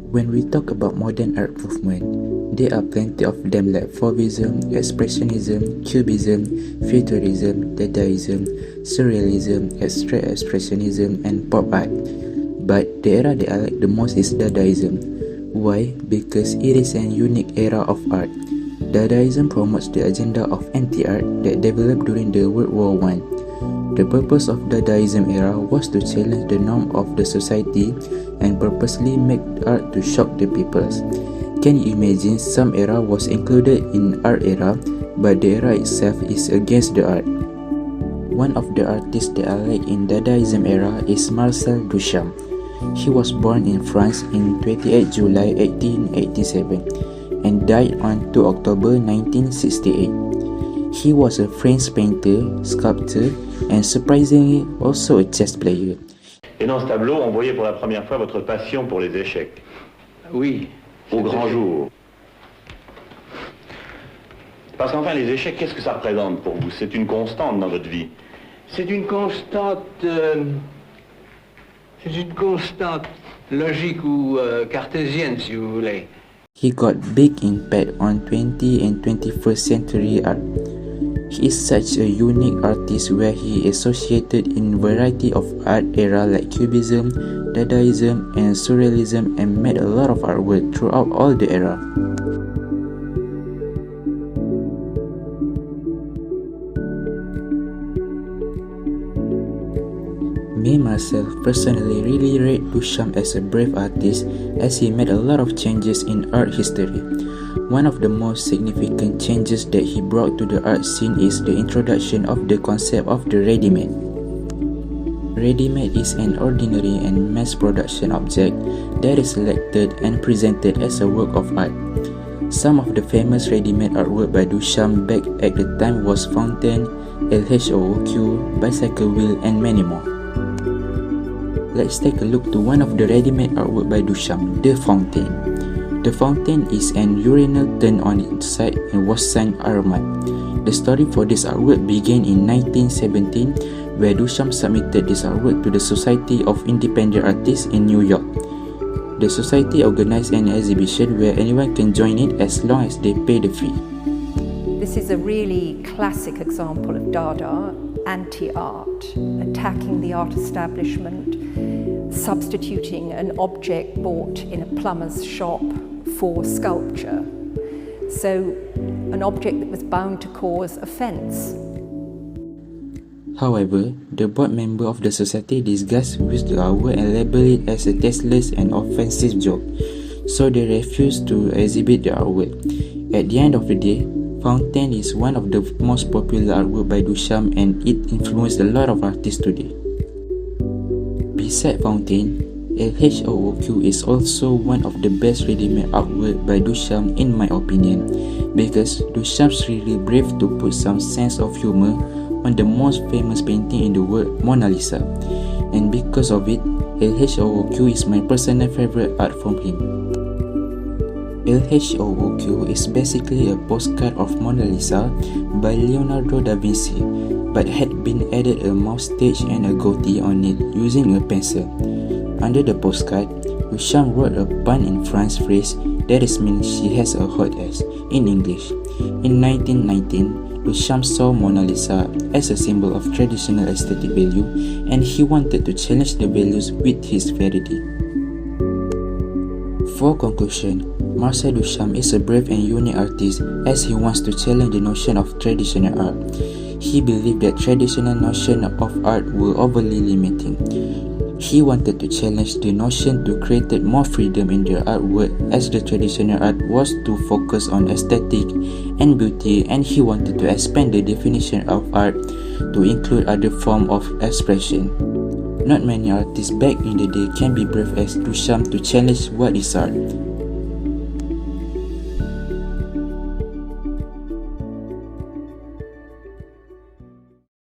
When we talk about modern art movement, there are plenty of them like Fauvism, Expressionism, Cubism, Futurism, Dadaism, Surrealism, Abstract Expressionism, and Pop art. But the era that I like the most is Dadaism. Why? Because it is an unique era of art. Dadaism promotes the agenda of anti-art that developed during the World War I. The purpose of Dadaism era was to challenge the norm of the society and purposely make art to shock the peoples. Can you imagine some era was included in art era, but the era itself is against the art? One of the artists that I like in Dadaism era is Marcel Duchamp. He was born in France in 28 July 1887 and died on 2 October 1968. He was a French painter, sculptor, and surprisingly also a chess player. Et dans ce tableau, on voyait pour la première fois votre passion pour les échecs. Oui. Au grand jour. Parce qu'enfin, les échecs, qu'est-ce que ça représente pour vous? C'est une constante dans votre vie. C'est une constante logique ou cartésienne, si vous voulez. He got big impact on 20th and 21st century art. He is such a unique artist where he associated in variety of art era like Cubism, Dadaism, and Surrealism and made a lot of artwork throughout all the era. Me myself personally really rate Duchamp as a brave artist as he made a lot of changes in art history. One of the most significant changes that he brought to the art scene is the introduction of the concept of the ready-made. Ready-made is an ordinary and mass production object that is selected and presented as a work of art. Some of the famous ready-made artwork by Duchamp back at the time was Fountain, LHOOQ, Bicycle Wheel, and many more. Let's take a look to one of the ready-made artwork by Duchamp, the Fountain. The fountain is an urinal turned on its side and was signed Armand. The story for this artwork began in 1917, where Duchamp submitted this artwork to the Society of Independent Artists in New York. The society organized an exhibition where anyone can join it as long as they pay the fee. This is a really classic example of Dada, anti-art, attacking the art establishment, substituting an object bought in a plumber's shop for sculpture. So, an object that was bound to cause offence. However, the board member of the society disgusted with the artwork and labeled it as a tasteless and offensive joke, so they refused to exhibit the artwork. At the end of the day, Fountain is one of the most popular artwork by Duchamp and it influenced a lot of artists today. Beside Fountain, LHOOQ is also one of the best ready-made artwork by Duchamp in my opinion, because Duchamp's really brave to put some sense of humor on the most famous painting in the world, Mona Lisa, and because of it, LHOOQ is my personal favorite art from him. LHOOQ is basically a postcard of Mona Lisa by Leonardo da Vinci, but had been added a moustache and a goatee on it using a pencil. Under the postcard, Duchamp wrote a pun in French phrase that is means she has a hot ass in English. In 1919, Duchamp saw Mona Lisa as a symbol of traditional aesthetic value and he wanted to challenge the values with his parody. For conclusion, Marcel Duchamp is a brave and unique artist as he wants to challenge the notion of traditional art. He believed that traditional notion of art were overly limiting. He wanted to challenge the notion to create more freedom in their artwork as the traditional art was to focus on aesthetic and beauty, and he wanted to expand the definition of art to include other forms of expression. Not many artists back in the day can be brave as Duchamp to challenge what is art.